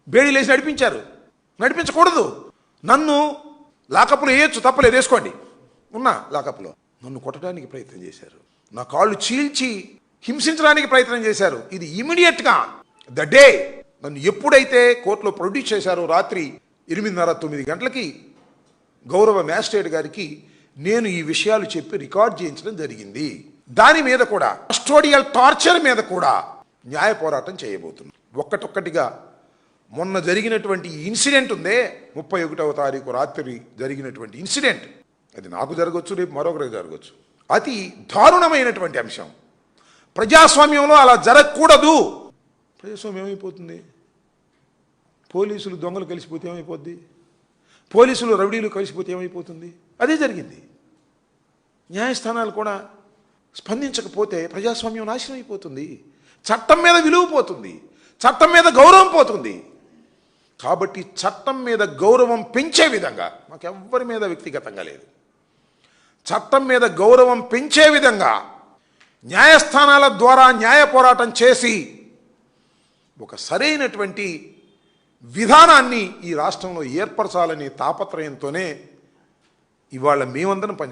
బేడీలేసి నడిపించారు. నడిపించకూడదు. నన్ను లాకప్లో వేయొచ్చు, తప్పలేదు, వేసుకోండి, ఉన్నా లాకప్లో. నన్ను కొట్టడానికి ప్రయత్నం చేశారు, నా కాళ్ళు చీల్చి హింసించడానికి ప్రయత్నం చేశారు. ఇది ఇమీడియట్గా ద డే నన్ను ఎప్పుడైతే కోర్టులో ప్రొడ్యూస్ చేశారో రాత్రి 8:30-9 గంటలకి గౌరవ మ్యాజిస్ట్రేట్ గారికి నేను ఈ విషయాలు చెప్పి రికార్డ్ చేయించడం జరిగింది. దాని మీద కూడా కస్టోడియల్ టార్చర్ మీద కూడా న్యాయ పోరాటం చేయబోతున్నాను. ఒక్కటొక్కటిగా మొన్న జరిగినటువంటి ఇన్సిడెంట్ ఉందే, 31వ తారీఖు రాత్రి జరిగినటువంటి ఇన్సిడెంట్, అది నాకు జరగవచ్చు, రేపు మరొకరికి జరగవచ్చు. అతి దారుణమైనటువంటి అంశం. ప్రజాస్వామ్యంలో అలా జరగకూడదు. ప్రజాస్వామ్యం ఏమైపోతుంది? పోలీసులు దొంగలు కలిసిపోతే ఏమైపోద్ది? పోలీసులు రౌడీలు కలిసిపోతే ఏమైపోతుంది? అదే జరిగింది. న్యాయస్థానాలు కూడా స్పందించకపోతే ప్రజాస్వామ్యం నాశనం అయిపోతుంది. చట్టం మీద విలువ పోతుంది, చట్టం మీద గౌరవం పోతుంది. కాబట్టి చట్టం మీద గౌరవం పెంచే విధంగా, మాకెవ్వరి మీద వ్యక్తిగతంగా లేదు, చట్టం మీద గౌరవం పెంచే విధంగా న్యాయస్థానాల ద్వారా న్యాయ పోరాటం చేసి ఒక సరైనటువంటి విధానాన్ని ఈ రాష్ట్రంలో ఏర్పరచాలనే తాపత్రయంతోనే ఇవాళ మేమందరం